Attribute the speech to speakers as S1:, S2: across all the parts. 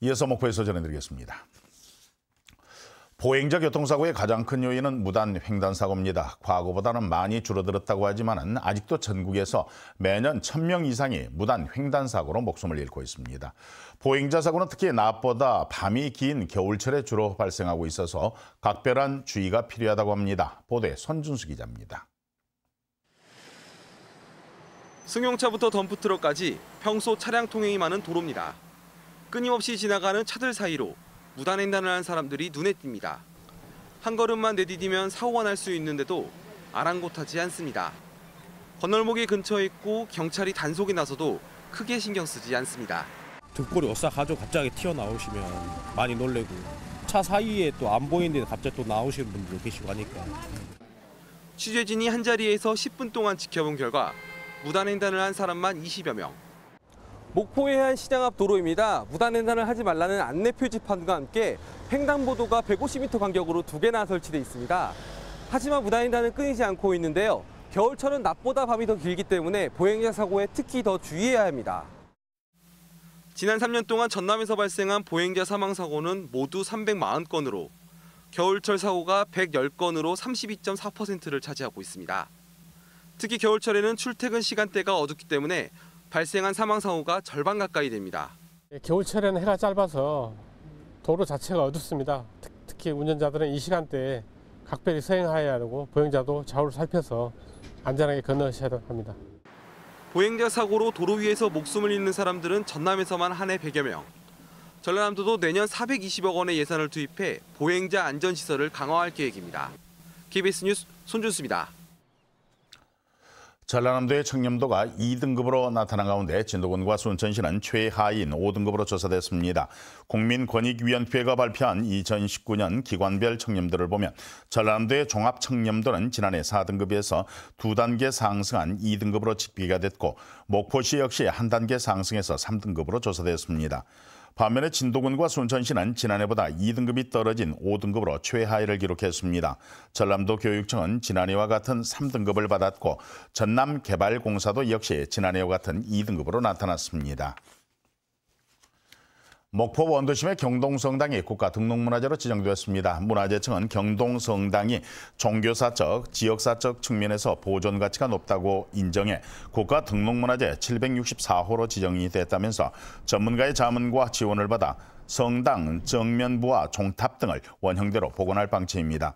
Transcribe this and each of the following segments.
S1: 이어서 목포에서 전해드리겠습니다. 보행자 교통사고의 가장 큰 요인은 무단 횡단사고입니다. 과거보다는 많이 줄어들었다고 하지만 아직도 전국에서 매년 1000명 이상이 무단 횡단사고로 목숨을 잃고 있습니다. 보행자 사고는 특히 낮보다 밤이 긴 겨울철에 주로 발생하고 있어서 각별한 주의가 필요하다고 합니다. 보도에 손준수 기자입니다.
S2: 승용차부터 덤프트럭까지 평소 차량 통행이 많은 도로입니다. 끊임없이 지나가는 차들 사이로 무단 횡단을 한 사람들이 눈에 띕니다. 한 걸음만 내디디면 사고가 날 수 있는데도 아랑곳하지 않습니다. 건널목이 근처에 있고 경찰이 단속이 나서도 크게 신경 쓰지 않습니다.
S3: 등골이 오싹하죠. 갑자기 튀어나오시면 많이 놀래고 차 사이에 또 안 보이는데 갑자기 또 나오시는 분들도 계시고 하니까.
S2: 취재진이 한자리에서 10분 동안 지켜본 결과 무단 횡단을 한 사람만 20여 명. 목포 해안 시장 앞 도로입니다. 무단 횡단을 하지 말라는 안내 표지판과 함께 횡단보도가 150m 간격으로 2개나 설치돼 있습니다. 하지만 무단 횡단은 끊이지 않고 있는데요. 겨울철은 낮보다 밤이 더 길기 때문에 보행자 사고에 특히 더 주의해야 합니다. 지난 3년 동안 전남에서 발생한 보행자 사망 사고는 모두 340건으로 겨울철 사고가 110건으로 32.4%를 차지하고 있습니다. 특히 겨울철에는 출퇴근 시간대가 어둡기 때문에 발생한 사망 사고가 절반 가까이 됩니다.
S4: 겨울철에는 해가 짧아서 도로 자체가 어둡습니다. 특히 운전자들은 이 시간대에 각별히 서행하여야 하고 보행자도 좌우를 살펴서 안전하게 건너셔야 합니다.
S2: 보행자 사고로 도로 위에서 목숨을 잃는 사람들은 전남에서만 한 해 100여 명. 전라남도도 내년 420억 원의 예산을 투입해 보행자 안전시설을 강화할 계획입니다. KBS 뉴스 손준수입니다.
S1: 전라남도의 청렴도가 2등급으로 나타난 가운데 진도군과 순천시는 최하위인 5등급으로 조사됐습니다. 국민권익위원회가 발표한 2019년 기관별 청렴도를 보면 전라남도의 종합청렴도는 지난해 4등급에서 2단계 상승한 2등급으로 집계가 됐고 목포시 역시 한 단계 상승해서 3등급으로 조사됐습니다. 반면에 진도군과 순천시는 지난해보다 2등급이 떨어진 5등급으로 최하위를 기록했습니다. 전남도 교육청은 지난해와 같은 3등급을 받았고 전남개발공사도 역시 지난해와 같은 2등급으로 나타났습니다. 목포 원도심의 경동성당이 국가등록문화재로 지정되었습니다. 문화재청은 경동성당이 종교사적, 지역사적 측면에서 보존 가치가 높다고 인정해 국가등록문화재 764호로 지정이 됐다면서 전문가의 자문과 지원을 받아 성당, 정면부와 종탑 등을 원형대로 복원할 방침입니다.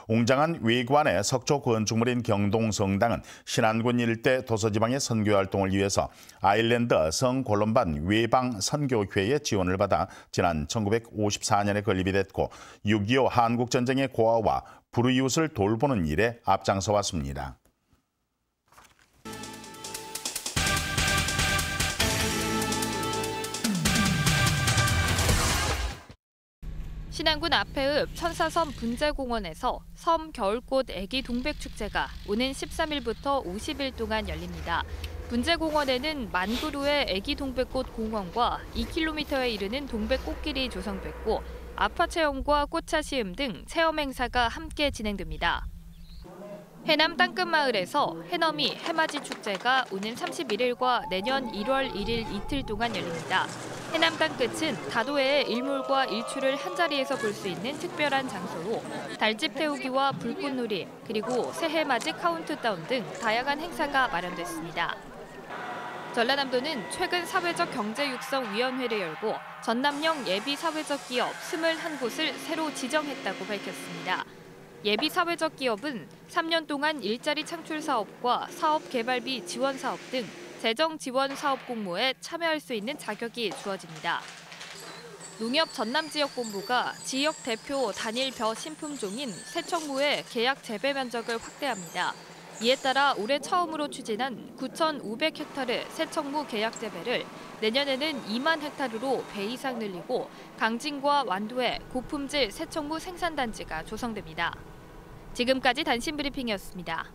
S1: 웅장한 외관의 석조 건축물인 경동성당은 신안군 일대 도서지방의 선교활동을 위해서 아일랜드 성골롬반 외방 선교회의 지원을 받아 지난 1954년에 건립이 됐고 6.25 한국전쟁의 고아와 불우이웃을 돌보는 일에 앞장서 왔습니다.
S5: 신안군 앞해읍 천사섬 분재공원에서 섬 겨울꽃 애기 동백축제가 오는 13일부터 50일 동안 열립니다. 분재공원에는 만 그루의 애기 동백꽃 공원과 2km에 이르는 동백꽃길이 조성됐고 아파 체험과 꽃차 시음 등 체험 행사가 함께 진행됩니다. 해남 땅끝마을에서 해넘이 해맞이 축제가 오는 31일과 내년 1월 1일 이틀 동안 열립니다. 해남 땅끝은 다도해의 일몰과 일출을 한자리에서 볼 수 있는 특별한 장소로 달집 태우기와 불꽃놀이 그리고 새해맞이 카운트다운 등 다양한 행사가 마련됐습니다. 전라남도는 최근 사회적 경제육성위원회를 열고 전남형 예비사회적 기업 21곳을 새로 지정했다고 밝혔습니다. 예비사회적 기업은 3년 동안 일자리 창출 사업과 사업 개발비 지원 사업 등 재정 지원 사업 공모에 참여할 수 있는 자격이 주어집니다. 농협 전남지역본부가 지역 대표 단일 벼 신품종인 새청무의 계약 재배 면적을 확대합니다. 이에 따라 올해 처음으로 추진한 9,500헥타르 새청무 계약 재배를 내년에는 2만 헥타르로 배 이상 늘리고 강진과 완도에 고품질 새청무 생산단지가 조성됩니다. 지금까지 단신브리핑이었습니다.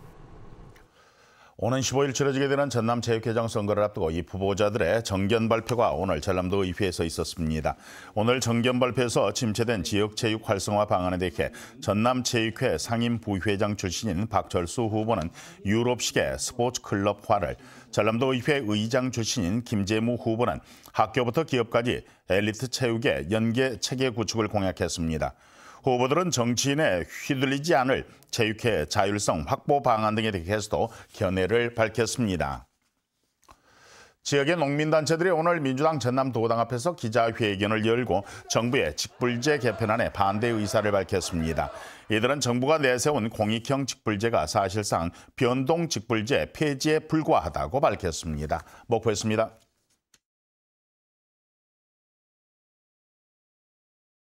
S1: 오는 15일 치러지게 되는 전남체육회장 선거를 앞두고 이 후보자들의 정견 발표가 오늘 전남도 의회에서 있었습니다. 오늘 정견 발표에서 침체된 지역체육 활성화 방안에 대해 전남체육회 상임부회장 출신인 박철수 후보는 유럽식의 스포츠 클럽화를, 전남도 의회 의장 출신인 김재무 후보는 학교부터 기업까지 엘리트 체육의 연계 체계 구축을 공약했습니다. 후보들은 정치인에 휘둘리지 않을 체육회 자율성 확보 방안 등에 대해서도 견해를 밝혔습니다. 지역의 농민단체들이 오늘 민주당 전남도당 앞에서 기자회견을 열고 정부의 직불제 개편안에 반대 의사를 밝혔습니다. 이들은 정부가 내세운 공익형 직불제가 사실상 변동 직불제 폐지에 불과하다고 밝혔습니다. 목포였습니다.